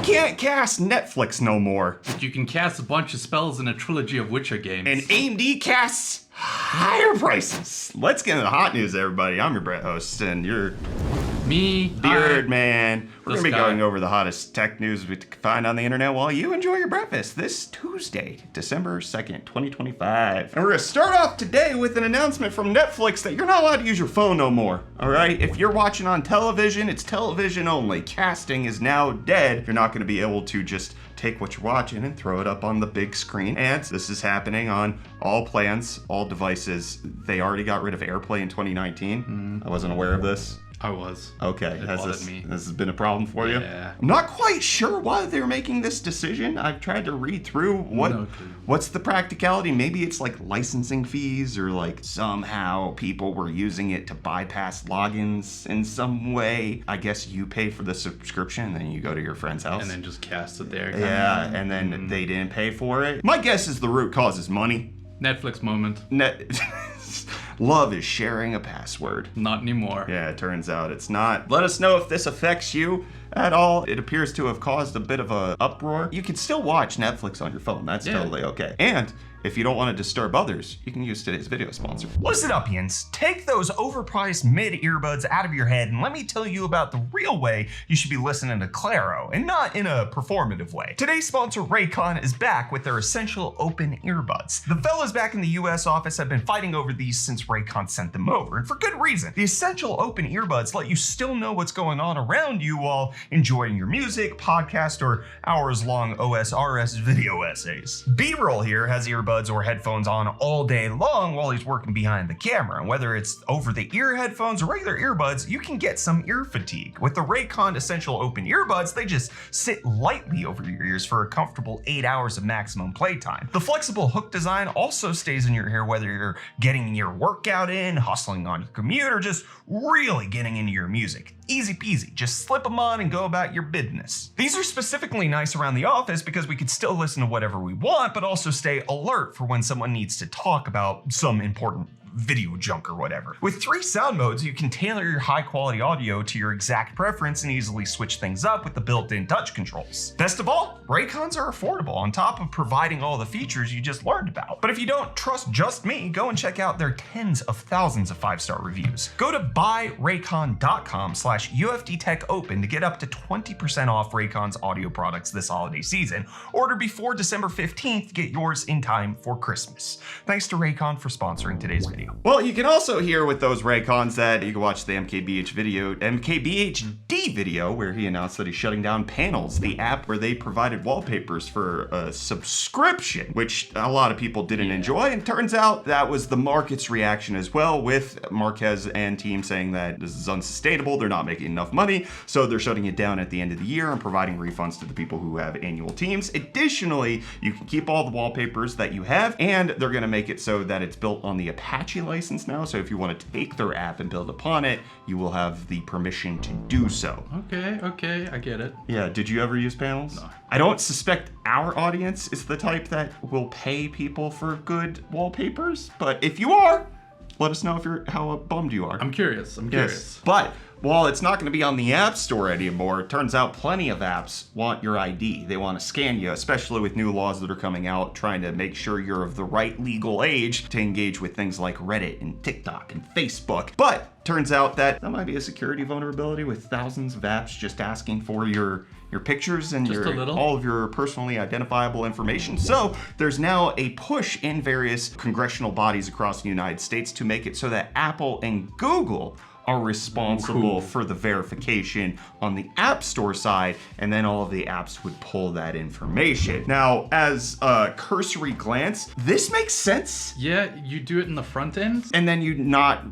can't cast Netflix no more. But you can cast a bunch of spells in a trilogy of Witcher games. And AMD casts higher prices. Let's get into the hot news, everybody. I'm your Brett host, and you're me, Beard Man. We're going to be guy. going over the hottest tech news we can find on the internet while you enjoy your breakfast this Tuesday, December 2nd, 2025. And we're going to start off today with an announcement from Netflix that you're not allowed to use your phone no more, all right? If you're watching on television, it's television only. Casting is now dead. You're not going to be able to just take what you're watching and throw it up on the big screen. And this is happening on all plans, all devices. They already got rid of AirPlay in 2019. I wasn't aware of this. I was. Okay, It this bothered me. has been a problem for you? Yeah. I'm not quite sure why they're making this decision. I've tried to read through No clue. what's the practicality. Maybe it's like licensing fees, or like somehow people were using it to bypass logins in some way. I guess you pay for the subscription and then you go to your friend's house. And then just cast it there. Yeah, and then they didn't pay for it. My guess is the root cause is money. Netflix moment. Love is sharing a password. Not anymore. Yeah, it turns out it's not. Let us know if this affects you at all. It appears to have caused a bit of a uproar. You can still watch Netflix on your phone. That's totally okay. And if you don't want to disturb others, you can use today's video sponsor. Listen up, Ians. Take those overpriced mid earbuds out of your head and let me tell you about the real way you should be listening to Claro, and not in a performative way. Today's sponsor, Raycon, is back with their essential open earbuds. The fellas back in the US office have been fighting over these since Raycon sent them over, and for good reason. The essential open earbuds let you still know what's going on around you while enjoying your music, podcast, or hours-long OSRS video essays. B-Roll here has earbuds or headphones on all day long while he's working behind the camera. And whether it's over-the-ear headphones or regular earbuds, you can get some ear fatigue. With the Raycon Essential Open Earbuds, they just sit lightly over your ears for a comfortable 8 hours of maximum playtime. The flexible hook design also stays in your hair whether you're getting your workout in, hustling on your commute, or just really getting into your music. Easy peasy, just slip them on and go about your business. These are specifically nice around the office because we could still listen to whatever we want, but also stay alert for when someone needs to talk about some important video junk or whatever. With 3 sound modes, you can tailor your high quality audio to your exact preference and easily switch things up with the built-in touch controls. Best of all, Raycons are affordable on top of providing all the features you just learned about. But if you don't trust just me, go and check out their tens of thousands of 5-star reviews. Go to buyraycon.com/UFDTechOpen to get up to 20% off Raycon's audio products this holiday season. Order before December 15th, get yours in time for Christmas. Thanks to Raycon for sponsoring today's video. Well, you can also hear with those Raycons that you can watch the MKBHD video where he announced that he's shutting down Panels, the app where they provided wallpapers for a subscription, which a lot of people didn't enjoy. And turns out that was the market's reaction as well, with Marquez and team saying that this is unsustainable. They're not making enough money, so they're shutting it down at the end of the year and providing refunds to the people who have annual teams. Additionally, you can keep all the wallpapers that you have, and they're going to make it so that it's built on the Apache license now, so if you want to take their app and build upon it, you will have the permission to do so. Okay, I get it. Yeah, did you ever use Panels? No. I don't suspect our audience is the type that will pay people for good wallpapers, but if you are, let us know how bummed you are. I'm curious. Yes. But while it's not going to be on the App Store anymore, it turns out plenty of apps want your ID. They want to scan you, especially with new laws that are coming out, trying to make sure you're of the right legal age to engage with things like Reddit and TikTok and Facebook. But turns out that might be a security vulnerability with thousands of apps just asking for your pictures and all of your personally identifiable information. So there's now a push in various congressional bodies across the United States to make it so that Apple and Google are responsible for the verification on the App Store side, and then all of the apps would pull that information. Now, as a cursory glance, this makes sense. Yeah, you do it in the front end. And then you not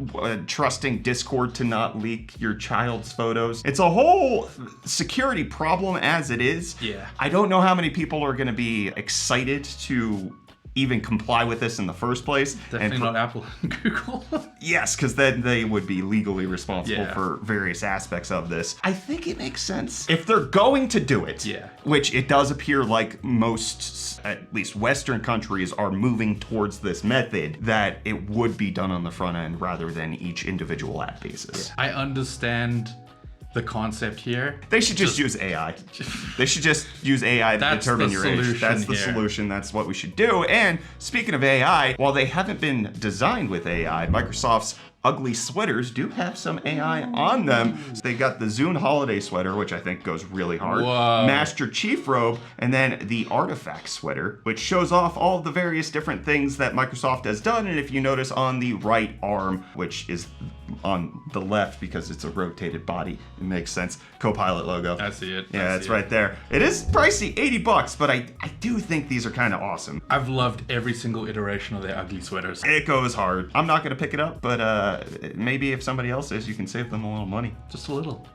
trusting Discord to not leak your child's photos. It's a whole security problem as it is. Yeah. I don't know how many people are gonna be excited to even comply with this in the first place. Definitely not Apple and Google. Yes, because then they would be legally responsible Yeah. for various aspects of this. I think it makes sense. If they're going to do it, Yeah. which it does appear like most, at least Western countries, are moving towards this method, that it would be done on the front end rather than each individual app basis. I understand the concept here. They should just use AI. They should just use AI to determine your age. That's the solution. That's what we should do. And speaking of AI, while they haven't been designed with AI, Microsoft's ugly sweaters do have some AI on them. So they got the Zune holiday sweater, which I think goes really hard. Whoa. Master Chief robe, and then the artifact sweater, which shows off all of the various different things that Microsoft has done. And if you notice on the right arm, which is on the left because it's a rotated body, it makes sense. Copilot logo. I see it. Yeah, it's right there. It is pricey, $80, but I do think these are kind of awesome. I've loved every single iteration of their ugly sweaters. It goes hard. I'm not gonna pick it up, but maybe if somebody else is, you can save them a little money. Just a little.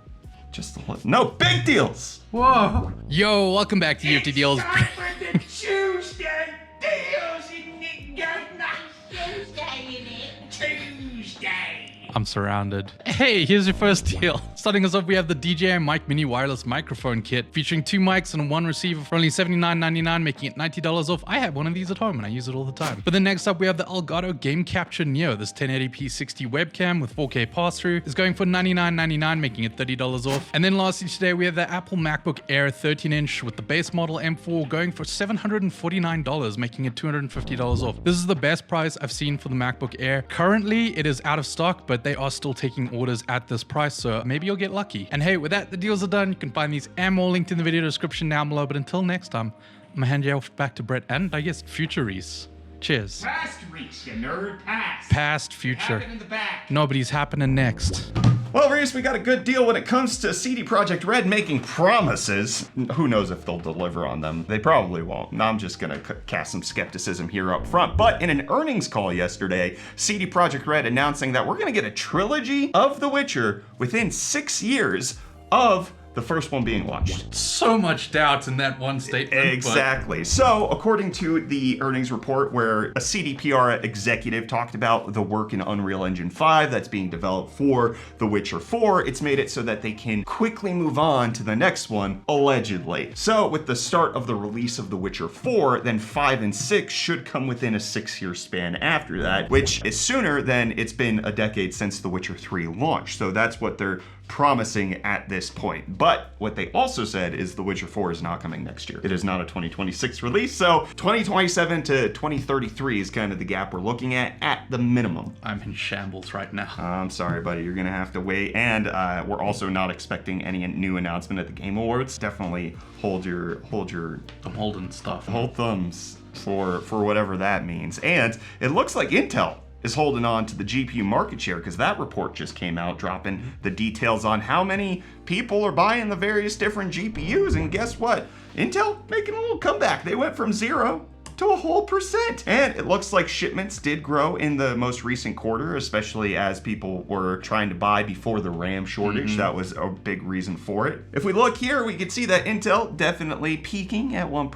Just a little. No, big deals! Whoa! Yo, welcome back to UFD Deals. Time for the Tuesday deals, and it got nice Tuesday in it. Tuesday. I'm surrounded. Hey, here's your first deal. Starting us off, we have the DJI Mic Mini Wireless Microphone Kit featuring 2 mics and 1 receiver for only $79.99, making it $90 off. I have one of these at home and I use it all the time. But then next up, we have the Elgato Game Capture Neo. This 1080p 60 webcam with 4K pass-through is going for $99.99, making it $30 off. And then lastly today, we have the Apple MacBook Air 13-inch with the base model M4 going for $749, making it $250 off. This is the best price I've seen for the MacBook Air. Currently, it is out of stock, but they are still taking orders at this price, so maybe you'll get lucky. And hey, with that, the deals are done. You can find these and more linked in the video description down below. But until next time, I'm gonna hand you off back to Brett and I guess future Reece. Cheers. Past Reece, you nerd. Past. Past, future. Happen in the back. Nobody's happening next. Well, Reece, we got a good deal when it comes to CD Projekt Red making promises. Who knows if they'll deliver on them? They probably won't. Now I'm just gonna cast some skepticism here up front. But in an earnings call yesterday, CD Projekt Red announcing that we're gonna get a trilogy of The Witcher within 6 years of the first one being launched. So much doubt in that one statement. Exactly. So, according to the earnings report where a CDPR executive talked about the work in Unreal Engine 5 that's being developed for The Witcher 4, it's made it so that they can quickly move on to the next one, allegedly. So, with the start of the release of The Witcher 4, then 5 and 6 should come within a 6-year span after that, which is sooner than it's been a decade since The Witcher 3 launched. So that's what they're promising at this point. But what they also said is The Witcher 4 is not coming next year. It is not a 2026 release, so 2027 to 2033 is kind of the gap we're looking at the minimum. I'm in shambles right now. I'm sorry, buddy, you're gonna have to wait. And we're also not expecting any new announcement at the Game Awards. Definitely hold your I'm holding stuff. hold thumbs for whatever that means. And it looks like Intel is holding on to the GPU market share because that report just came out dropping the details on how many people are buying the various different GPUs. And guess what? Intel making a little comeback. They went from 0 to a whole %. And it looks like shipments did grow in the most recent quarter, especially as people were trying to buy before the RAM shortage. That was a big reason for it. If we look here, we can see that Intel definitely peaking at 1%.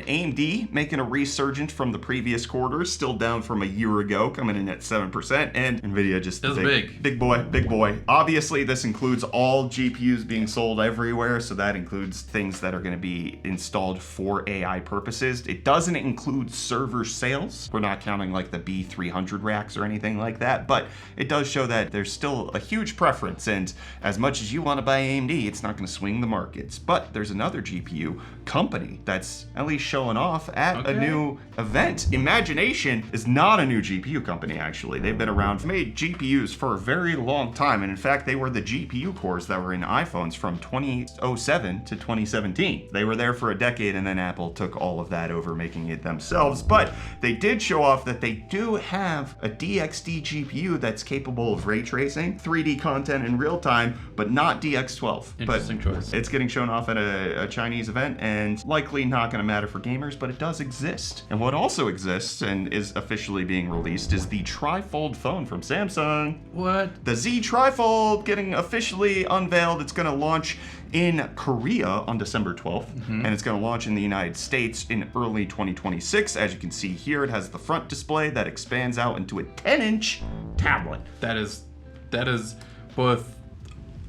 AMD making a resurgence from the previous quarter, still down from a year ago, coming in at 7%. And Nvidia just big boy. Obviously, this includes all GPUs being sold everywhere, so that includes things that are going to be installed for AI purposes. It doesn't include server sales. We're not counting like the B300 racks or anything like that, but it does show that there's still a huge preference, and as much as you want to buy AMD, it's not going to swing the markets. But there's another GPU company that's at least showing off at a new event. Imagination is not a new GPU company, actually. They've been around, made GPUs for a very long time, and in fact, they were the GPU cores that were in iPhones from 2007 to 2017. They were there for a decade, and then Apple took all of that over, making it themselves. But they did show off that they do have a DXD GPU that's capable of ray tracing 3D content in real time, but not DX12. Interesting choice. It's getting shown off at a Chinese event, and likely not going to matter for gamers, but it does exist. And what also exists and is officially being released is the TriFold phone from Samsung. What? The Z TriFold getting officially unveiled. It's going to launch in Korea on December 12th, and it's going to launch in the United States in early 2026. As you can see here, it has the front display that expands out into a 10-inch tablet. That is both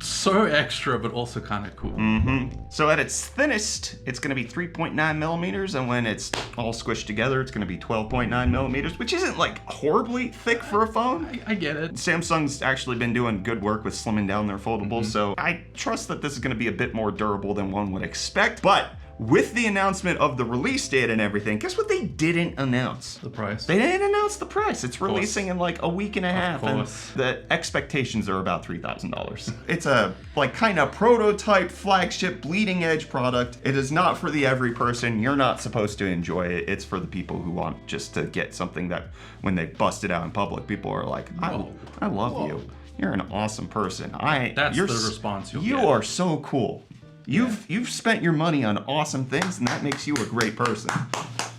so extra, but also kind of cool. So at its thinnest, it's going to be 3.9 millimeters, and when it's all squished together, it's going to be 12.9 millimeters, which isn't like horribly thick for a phone. I get it. Samsung's actually been doing good work with slimming down their foldables, so I trust that this is going to be a bit more durable than one would expect. But with the announcement of the release date and everything, guess what they didn't announce? The price. They didn't announce the price. It's releasing in like a week and a half, and course. the expectations are about $3,000. It's a like kind of prototype, flagship, bleeding edge product. It is not for the every person. You're not supposed to enjoy it. It's for the people who want just to get something that when they bust it out in public, people are like, I love you. You're an awesome person. That's you're the response you'll You get. are so cool. You've spent your money on awesome things, and that makes you a great person.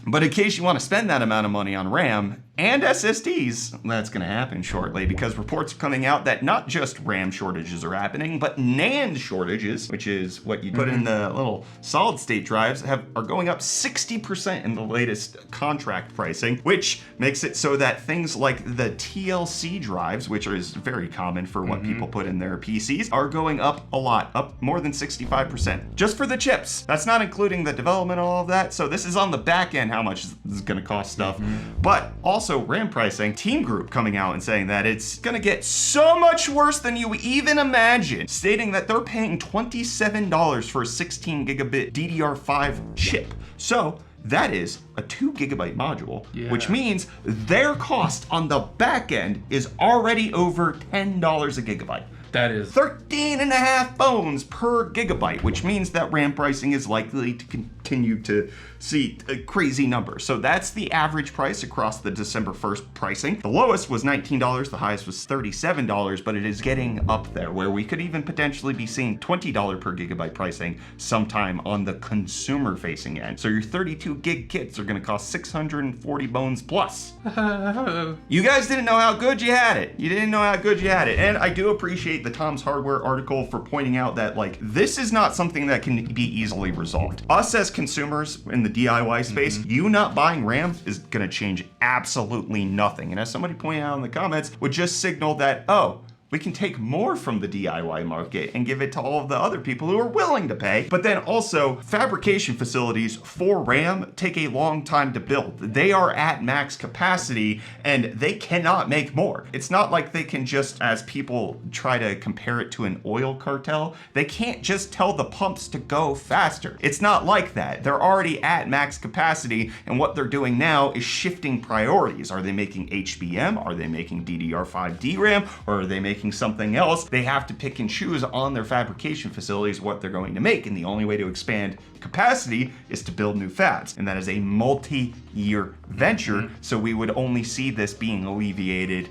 But in case you want to spend that amount of money on RAM and SSDs, that's going to happen shortly, because reports are coming out that not just RAM shortages are happening, but NAND shortages, which is what you put in the little solid state drives, are going up 60% in the latest contract pricing, which makes it so that things like the TLC drives, which is very common for what people put in their PCs, are going up a lot, up more than 65%, just for the chips. That's not including the development and all of that. So this is on the back end, how much this is going to cost stuff. But also RAM pricing, Team Group coming out and saying that it's going to get so much worse than you even imagine, stating that they're paying $27 for a 16 gigabit DDR5 chip. So that is a 2 gigabyte module, which means their cost on the back end is already over $10 a gigabyte. That is 13 and a half bones per gigabyte, which means that RAM pricing is likely to continue to see a crazy number. So that's the average price across the December 1st pricing. The lowest was $19, the highest was $37, but it is getting up there where we could even potentially be seeing $20 per gigabyte pricing sometime on the consumer facing end. So your 32 gig kits are gonna cost 640 bones plus. You guys didn't know how good you had it. You didn't know how good you had it. And I do appreciate the Tom's Hardware article for pointing out that like this is not something that can be easily resolved. Us as consumers in the DIY space, you not buying RAM is gonna change absolutely nothing. And as somebody pointed out in the comments, would just signal that, oh, we can take more from the DIY market and give it to all of the other people who are willing to pay. But then also, fabrication facilities for RAM take a long time to build. They are at max capacity and they cannot make more. It's not like they can just, as people try to compare it to an oil cartel, they can't just tell the pumps to go faster. It's not like that. They're already at max capacity, and what they're doing now is shifting priorities. Are they making HBM? Are they making DDR5 DRAM? Or are they making something else? They have to pick and choose on their fabrication facilities what they're going to make, and the only way to expand capacity is to build new fabs, and that is a multi-year venture. So we would only see this being alleviated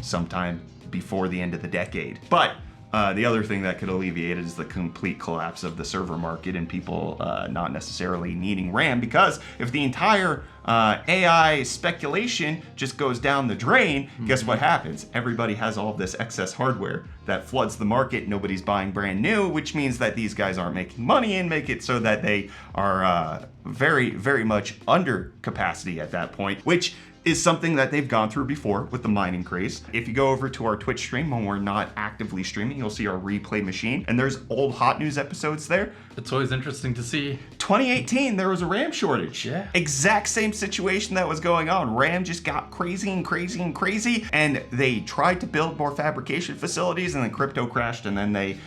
sometime before the end of the decade. But the other thing that could alleviate it is the complete collapse of the server market and people not necessarily needing RAM, because if the entire AI speculation just goes down the drain, guess what happens? Everybody has all of this excess hardware that floods the market. Nobody's buying brand new, which means that these guys aren't making money and make it so that they are very, very much under capacity at that point, which is something that they've gone through before with the mining craze. If you go over to our Twitch stream when we're not actively streaming, you'll see our replay machine, and there's old hot news episodes there. It's always interesting to see. 2018, there was a RAM shortage. Yeah. Exact same situation that was going on. RAM just got crazy and crazy and crazy, and they tried to build more fabrication facilities, and then crypto crashed, and then they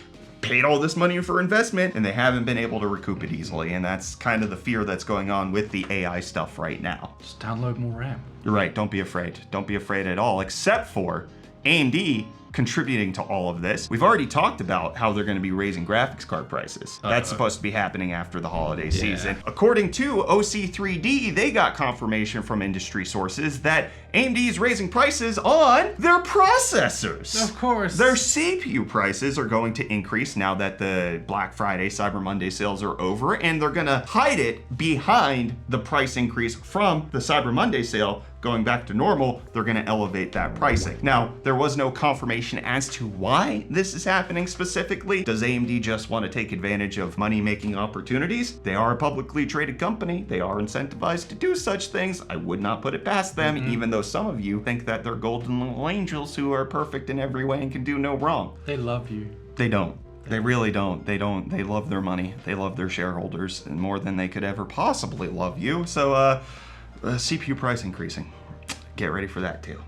paid all this money for investment and they haven't been able to recoup it easily. And that's kind of the fear that's going on with the AI stuff right now. Just download more RAM. You're right, don't be afraid. Don't be afraid at all, except for AMD contributing to all of this. We've already talked about how they're going to be raising graphics card prices. That's supposed to be happening after the holiday season. According to OC3D, they got confirmation from industry sources that AMD is raising prices on their processors. Of course. Their CPU prices are going to increase now that the Black Friday, Cyber Monday sales are over, and they're going to hide it behind the price increase from the Cyber Monday sale. Going back to normal, they're going to elevate that pricing. Now, there was no confirmation as to why this is happening specifically. Does AMD just want to take advantage of money-making opportunities? They are a publicly traded company. They are incentivized to do such things. I would not put it past them, even though some of you think that they're golden little angels who are perfect in every way and can do no wrong. They love you. They don't. They really don't. They don't. They love their money. They love their shareholders and more than they could ever possibly love you. So, CPU price increasing. Get ready for that too.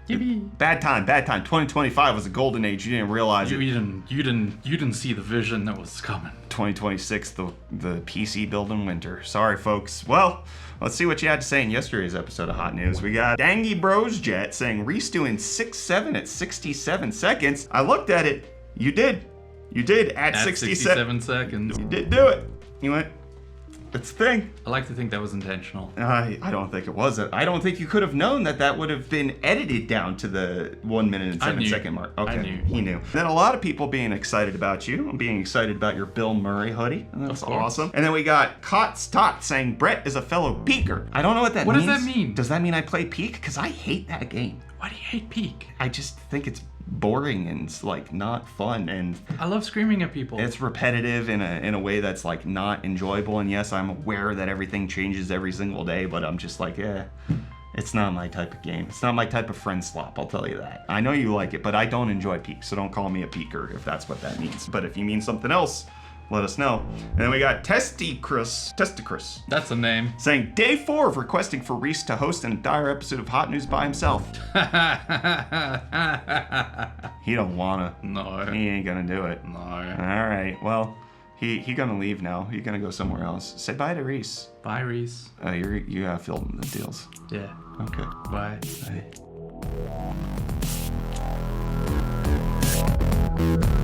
Yippee. Bad time. 2025 was a golden age. You didn't realize You it. didn't see the vision that was coming. 2026, the PC build in winter. Sorry, folks. Well, let's see what you had to say in yesterday's episode of Hot News. We got Dangy Bros Jet saying Reece doing 6.7 at 67 seconds. I looked at it. You did at 67 seconds. You did do it. You went, it's a thing. I like to think that was intentional. I don't think it was. I don't think you could have known that would have been edited down to the 1 minute and 7 second mark. Okay, I knew. He knew. Then a lot of people being excited about you, being excited about your Bill Murray hoodie. That's Of course. awesome. And then we got Kotz Tot saying Brett is a fellow peaker. I don't know what that What means. does that mean? Does that mean I play Peak? Because I hate that game. Why do you hate Peak? I just think it's boring and like not fun, and I love screaming at people. it's repetitive in a way that's like not enjoyable. And yes, I'm aware that everything changes every single day, but I'm just like, it's not my type of game. It's not my type of friend slop, I'll tell you that. I know you like it, but I don't enjoy Peak, so don't call me a peaker if that's what that means. But if you mean something else, let us know. And then we got Testicrus That's a name. saying day 4 of requesting for Reece to host an entire episode of Hot News by himself. He don't wanna. No. He ain't gonna do it. No. All right. Well, he gonna leave now. He gonna go somewhere else. Say bye to Reece. Bye, Reece. You gotta fill in the deals. Yeah. Okay. Bye. Bye.